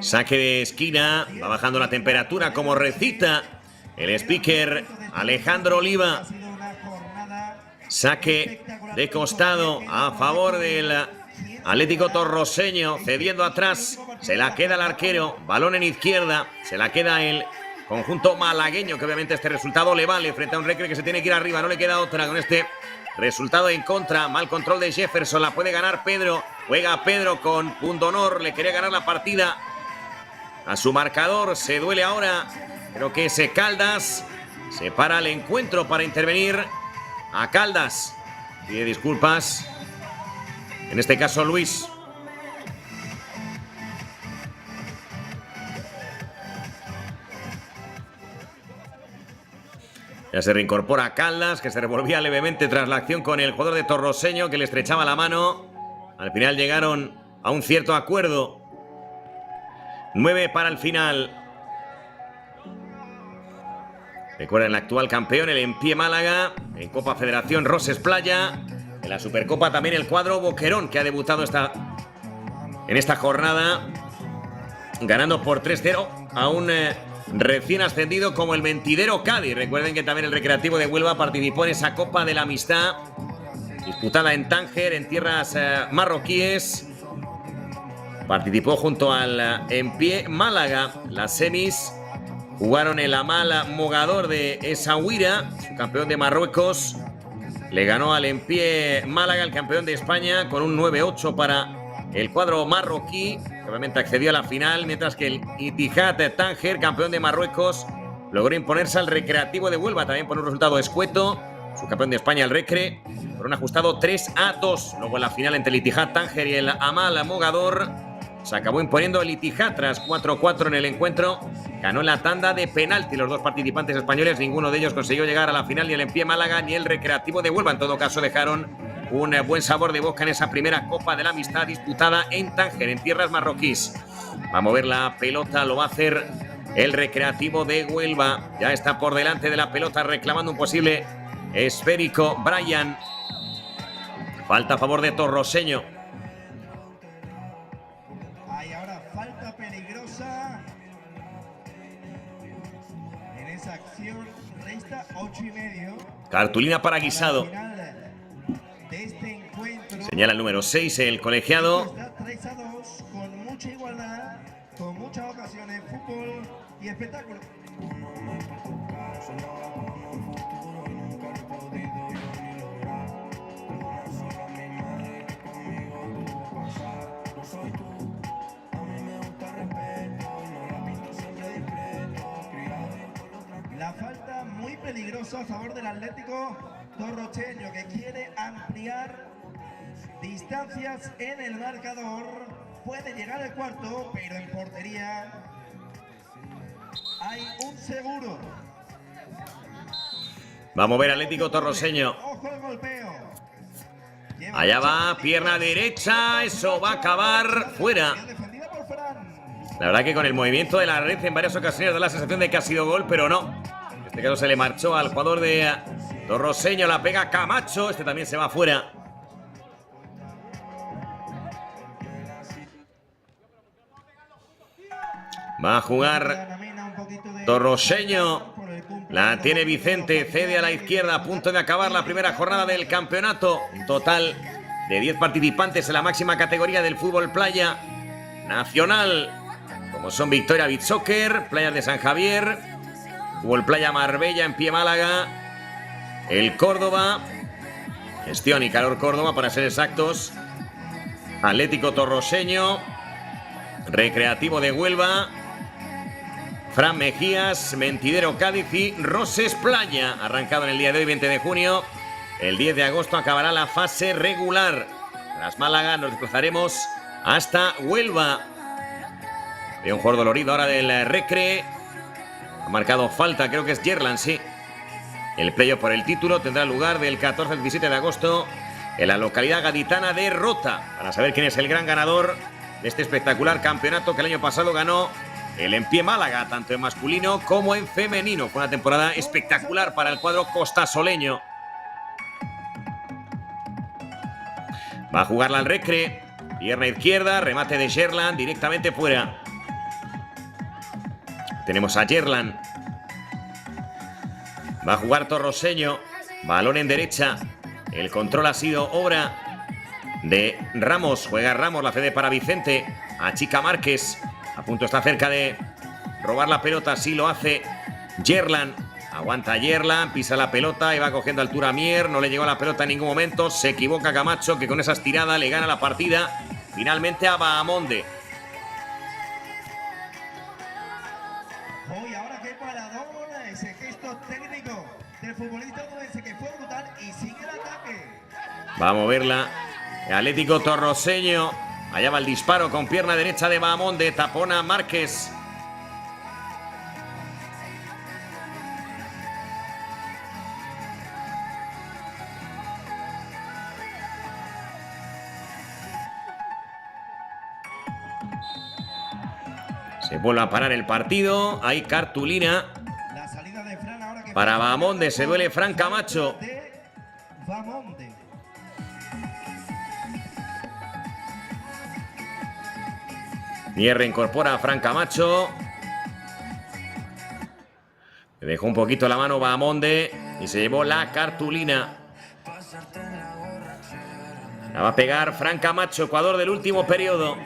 Saque de esquina, va bajando la temperatura como recita el speaker Alejandro Oliva. Saque de costado a favor del Atlético Torroseño, cediendo atrás, se la queda el arquero, balón en izquierda, se la queda el conjunto malagueño, que obviamente este resultado le vale frente a un Recre que se tiene que ir arriba, no le queda otra con este resultado en contra. Mal control de Jefferson, la puede ganar Pedro, juega Pedro con pundonor, le quería ganar la partida a su marcador, se duele ahora, creo que ese Caldas, se para el encuentro para intervenir a Caldas, pide disculpas, en este caso Luis. Ya se reincorpora Caldas, que se revolvía levemente tras la acción con el jugador de Torroseño, que le estrechaba la mano. Al final llegaron a un cierto acuerdo. 9 para el final. Recuerden, el actual campeón, el Empie Málaga, en Copa Federación Roses Playa. En la Supercopa también el cuadro Boquerón, que ha debutado en esta jornada, ganando por 3-0 a un recién ascendido como el Mentidero Cádiz. Recuerden que también el Recreativo de Huelva participó en esa Copa de la Amistad, disputada en Tánger, en tierras marroquíes. Participó junto al Empie Málaga. Las semis jugaron el Amal Mogador de Essaouira, su campeón de Marruecos. Le ganó al Empie Málaga, el campeón de España, con un 9-8 para el cuadro marroquí, que obviamente accedió a la final, mientras que el Ittihad Tánger, campeón de Marruecos, logró imponerse al Recreativo de Huelva, también por un resultado escueto. Su campeón de España, el Recre, por un ajustado 3-2. Luego en la final entre el Ittihad Tánger y el Amal Mogador, se acabó imponiendo el Ittihad tras 4-4 en el encuentro. Ganó en la tanda de penalti. Los dos participantes españoles, ninguno de ellos consiguió llegar a la final, ni el Empie Málaga ni el Recreativo de Huelva. En todo caso, dejaron un buen sabor de boca en esa primera Copa de la Amistad disputada en Tánger, en tierras marroquíes. Va a mover la pelota, lo va a hacer el Recreativo de Huelva. Ya está por delante de la pelota reclamando un posible esférico Brian. Falta a favor de Torroseño. Hay ahora falta peligrosa en esa acción. Resta 8,5. Cartulina para Guisado. Señala el número 6, el colegiado. Está 3-2, con mucha igualdad, con muchas ocasiones, fútbol y espectáculo. peligroso a favor del Atlético Torrocheño, que quiere ampliar distancias en el marcador. Puede llegar el cuarto, pero en portería hay un seguro. Vamos a ver Atlético Torroseño. Ojo el golpeo. Allá va, pierna derecha, eso va a acabar fuera. La verdad que con el movimiento de la red en varias ocasiones da la sensación de que ha sido gol, pero no. En este caso se le marchó al jugador de Torroseño, la pega Camacho, este también se va fuera. Va a jugar Torroseño. La tiene Vicente, cede a la izquierda, a punto de acabar la primera jornada del campeonato. Un total de 10 participantes en la máxima categoría del fútbol playa nacional, como son Victoria Beach Soccer, Playas de San Javier, Fútbol Playa Marbella en Pie Málaga, el Córdoba, Gestión y Calor Córdoba para ser exactos, Atlético Torroseño, Recreativo de Huelva, Fran Mejías, Mentidero Cádiz y Roses Playa. Arrancado en el día de hoy, 20 de junio. El 10 de agosto acabará la fase regular. Tras Málaga nos desplazaremos hasta Huelva. Veo un jugador dolorido ahora del Recre. Ha marcado falta, creo que es Yerlan, sí. El playoff por el título tendrá lugar del 14 al 17 de agosto en la localidad gaditana de Rota. Para saber quién es el gran ganador de este espectacular campeonato que el año pasado ganó el En Pie Málaga, tanto en masculino como en femenino. Fue una temporada espectacular para el cuadro costasoleño. Va a jugarla al Recre. Pierna izquierda, remate de Yerlan, directamente fuera. Tenemos a Yerlan. Va a jugar Torroseño. Balón en derecha. El control ha sido obra de Ramos. Juega Ramos, la cede para Vicente. Achica Márquez. A punto está cerca de robar la pelota, sí lo hace Yerlan. Aguanta Yerlan, pisa la pelota y va cogiendo altura Mier. No le llegó la pelota en ningún momento. Se equivoca Camacho, que con esa estirada le gana la partida finalmente a Bahamonde. Hoy ahora que Maradona, ese gesto técnico del futbolista onubense que fue brutal y sigue el ataque. Vamos a verla. Atlético Torroseño. Allá va el disparo con pierna derecha de Bahamonde. Tapona Márquez. Se vuelve a parar el partido. Hay cartulina para Bahamonde. Se duele Fran Camacho. Mier reincorpora a Fran Camacho. Le dejó un poquito la mano Bahamonde y se llevó la cartulina. La va a pegar Fran Camacho, jugador del último periodo.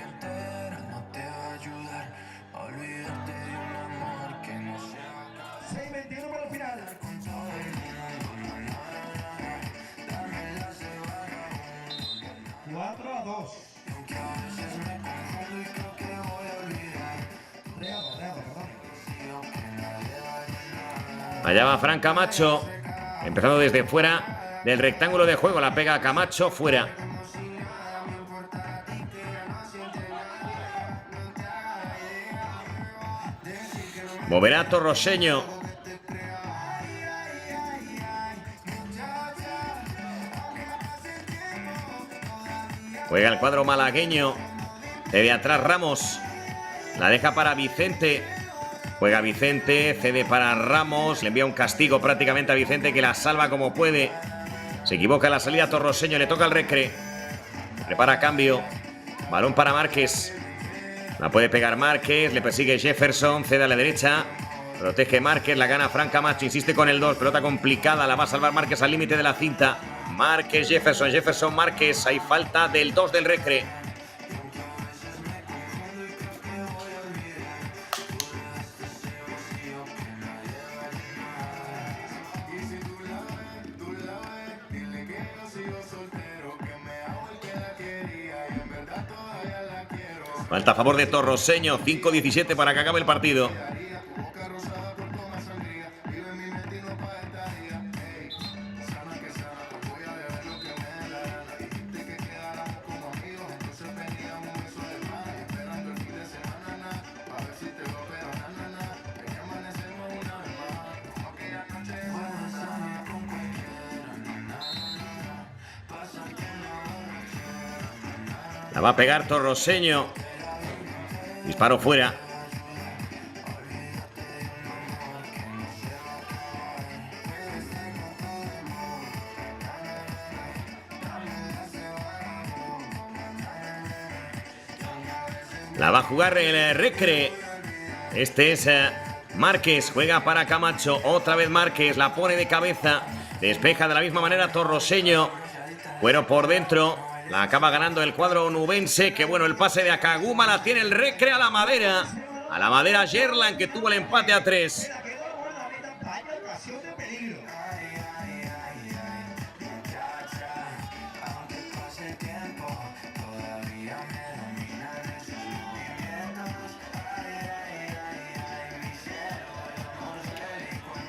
Allá va Fran Camacho, empezando desde fuera del rectángulo de juego. La pega Camacho, fuera. Moverá Torroseño. Juega el cuadro malagueño. Cede atrás Ramos. La deja para Vicente. Juega Vicente, cede para Ramos. Le envía un castigo prácticamente a Vicente, que la salva como puede. Se equivoca en la salida Torroseño. Le toca al Recre. Prepara cambio. Balón para Márquez. La puede pegar Márquez. Le persigue Jefferson. Cede a la derecha. Protege Márquez. La gana Fran Camacho. Insiste con el 2. Pelota complicada. La va a salvar Márquez al límite de la cinta. Márquez, Jefferson. Jefferson, Márquez. Hay falta del 2 del Recre. Falta a favor de Torroseño. 5-17 para que acabe el partido. La va a pegar Torroseño. Disparo fuera. La va a jugar el Recre. Este es Márquez. Juega para Camacho. Otra vez Márquez. La pone de cabeza. Despeja de la misma manera Torroseño. Cuero por dentro. La acaba ganando el cuadro nubense. Que bueno, el pase de Akaguma la tiene el Recre a la madera. A la madera Yerlan, que tuvo el empate a 3.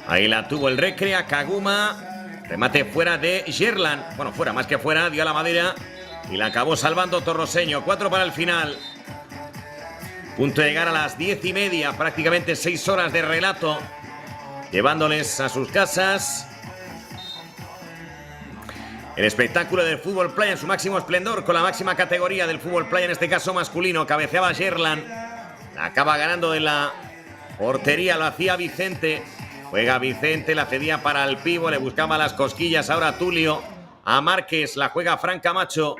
Ahí la tuvo el Recre, Akaguma. Remate fuera de Yerlan. Bueno, fuera, más que fuera, dio a la madera. Y la acabó salvando Torroseño. 4 para el final. Punto de llegar a las 10:30. Prácticamente 6 horas de relato. Llevándoles a sus casas. El espectáculo del fútbol playa en su máximo esplendor. Con la máxima categoría del fútbol playa, en este caso masculino. Cabeceaba Yerlan. La acaba ganando en la portería. Lo hacía Vicente. Juega Vicente, la cedía para el pivo, le buscaba las cosquillas ahora Tulio. A Márquez, la juega Fran Camacho.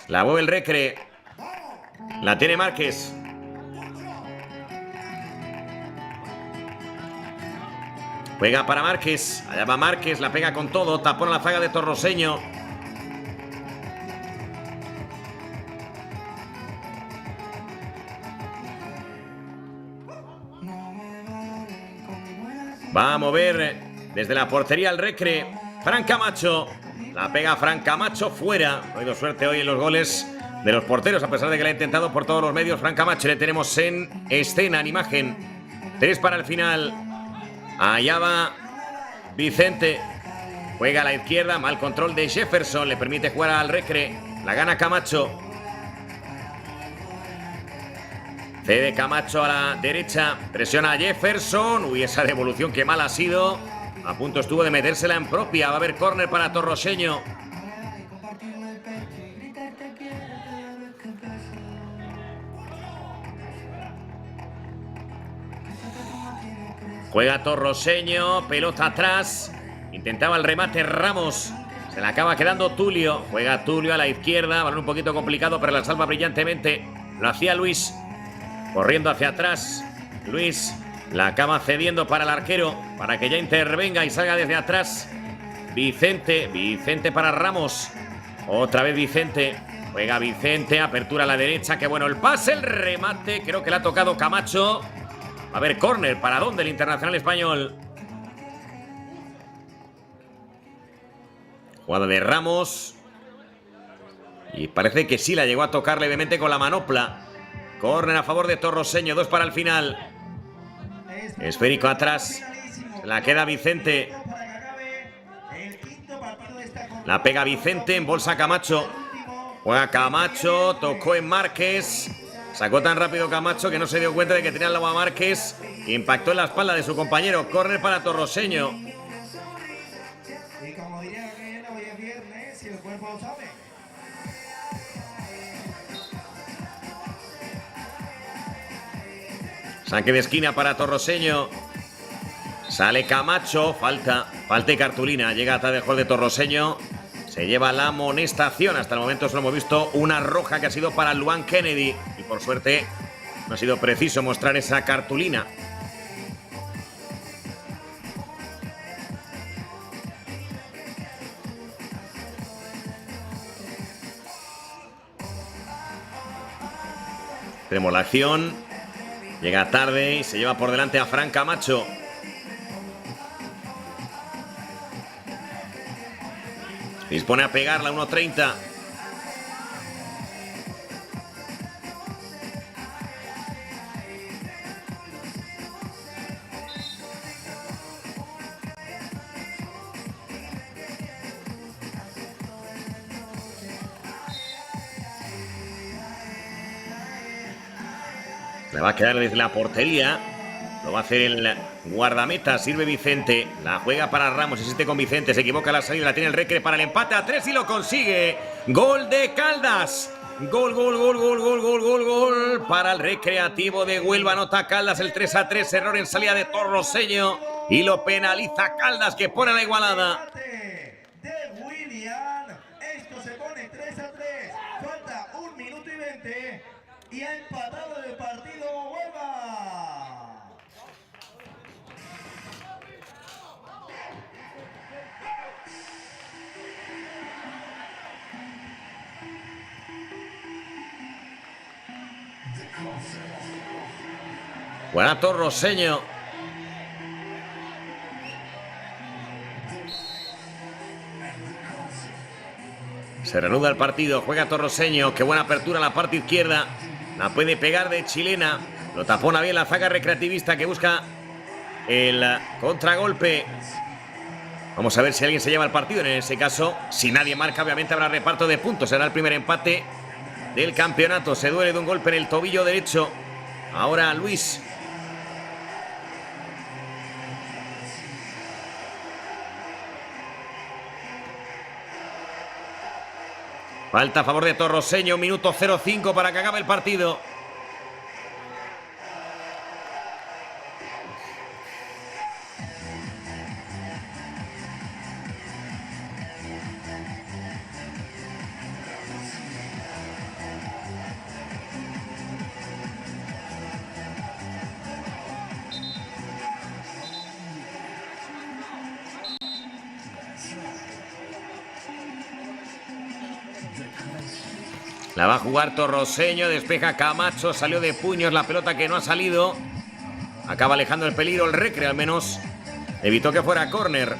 La mueve el Recre. La tiene Márquez. Juega para Márquez. Allá va Márquez, la pega con todo. Tapón a la zaga de Torroseño. Va a mover desde la portería el Recre. Fran Camacho. La pega Fran Camacho fuera. Ha tenido suerte hoy en los goles de los porteros, a pesar de que la ha intentado por todos los medios. Fran Camacho le tenemos en escena, en imagen. 3 para el final. Allá va Vicente. Juega a la izquierda. Mal control de Jefferson. Le permite jugar al Recre. La gana Camacho. Cede Camacho a la derecha. Presiona a Jefferson. Uy, esa devolución que mal ha sido. A punto estuvo de metérsela en propia. Va a haber córner para Torroseño. Juega Torroseño. Pelota atrás. Intentaba el remate Ramos. Se la acaba quedando Tulio. Juega Tulio a la izquierda. Balón un poquito complicado, pero la salva brillantemente. Lo hacía Luis. Corriendo hacia atrás. Luis la acaba cediendo para el arquero, para que ya intervenga y salga desde atrás. Vicente. Vicente para Ramos. Otra vez Vicente. Juega Vicente. Apertura a la derecha. Qué bueno el pase. El remate. Creo que le ha tocado Camacho. Va a haber córner. ¿Para dónde el internacional español? Jugada de Ramos. Y parece que sí la llegó a tocar levemente con la manopla. Córner a favor de Torroseño. 2 para el final. Esférico atrás. Se la queda Vicente. La pega Vicente. En bolsa Camacho. Juega Camacho. Tocó en Márquez. Sacó tan rápido Camacho que no se dio cuenta de que tenía al lado a Márquez. Impactó en la espalda de su compañero. Córner para Torroseño. Y como diría que hoy es viernes, si el cuerpo lo sabe. Saque de esquina para Torroseño. Sale Camacho. Falta y cartulina. Llega a tarde el gol de Torroseño. Se lleva la amonestación. Hasta el momento solo hemos visto una roja que ha sido para Luan Kennedy. Y por suerte no ha sido preciso mostrar esa cartulina. Tenemos la acción. Llega tarde y se lleva por delante a Fran Camacho. Dispone a pegarla, 1:30. Le va a quedar desde la portería. Lo va a hacer el guardameta, sirve Vicente. La juega para Ramos, insiste con Vicente. Se equivoca la salida, la tiene el Recre para el empate a 3 y lo consigue. Gol de Caldas. Gol para el Recreativo de Huelva. Anota Caldas el 3-3. Error en salida de Torroseño. Y lo penaliza Caldas, que pone la igualada. De William. Esto se pone 3-3. Falta 1 minuto y 20. Y ha empatado el partido Huelva. Buena Torroseño. Se reanuda el partido, juega Torroseño. Qué buena apertura en la parte izquierda. La puede pegar de chilena. Lo tapona bien la zaga recreativista que busca el contragolpe. Vamos a ver si alguien se lleva el partido. En ese caso, si nadie marca, obviamente habrá reparto de puntos. Será el primer empate del campeonato. Se duele de un golpe en el tobillo derecho. Ahora Luis. Falta a favor de Torroseño, minuto 0-5 para que acabe el partido. La va a jugar Torroseño, despeja Camacho, salió de puños la pelota que no ha salido. Acaba alejando el peligro el Recre, al menos evitó que fuera córner.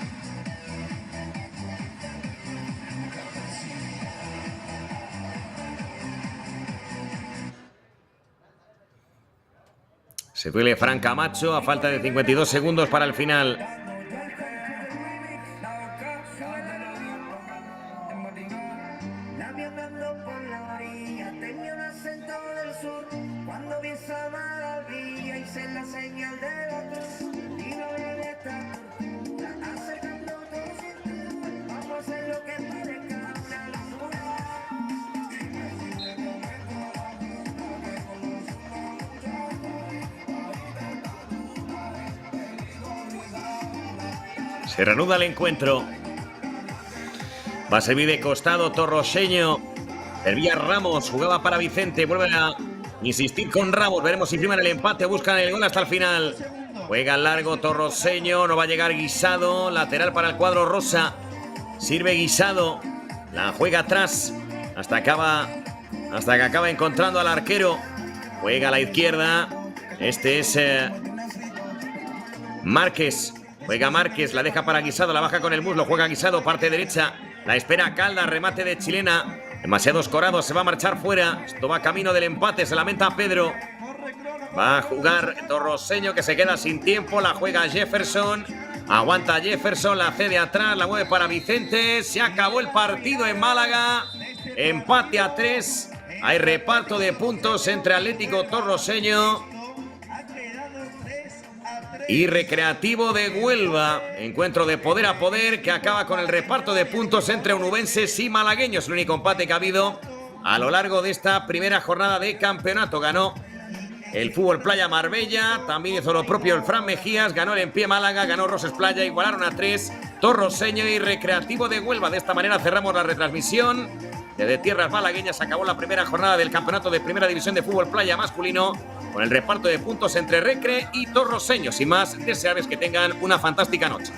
Se duele Fran Camacho a falta de 52 segundos para el final. Se reanuda el encuentro. Va a servir de costado Torroseño. Servía Ramos, jugaba para Vicente. Vuelve a insistir con Ramos. Veremos si firman el empate o buscan el gol hasta el final. Juega largo Torroseño. No va a llegar Guisado. Lateral para el cuadro rosa. Sirve Guisado. La juega atrás. Hasta que acaba encontrando al arquero. Juega a la izquierda. Este es Márquez. Juega Márquez, la deja para Guisado, la baja con el muslo, juega Guisado, parte derecha, la espera Caldas, remate de chilena, demasiado escorado, se va a marchar fuera, esto va camino del empate, se lamenta Pedro, va a jugar Torroseño que se queda sin tiempo, la juega Jefferson, aguanta Jefferson, la cede atrás, la mueve para Vicente, se acabó el partido en Málaga, empate a 3, hay reparto de puntos entre Atlético Torroseño y Recreativo de Huelva. Encuentro de poder a poder que acaba con el reparto de puntos entre onubenses y malagueños. El único empate que ha habido a lo largo de esta primera jornada de campeonato. Ganó el Fútbol Playa Marbella, también hizo lo propio el Fran Mejías, ganó el Empie Málaga, ganó Roses Playa, igualaron a 3 Torroseño y Recreativo de Huelva. De esta manera cerramos la retransmisión. Desde tierras malagueñas acabó la primera jornada del campeonato de Primera División de Fútbol Playa masculino, con el reparto de puntos entre Recre y Torroseño. Sin más, desearles que tengan una fantástica noche.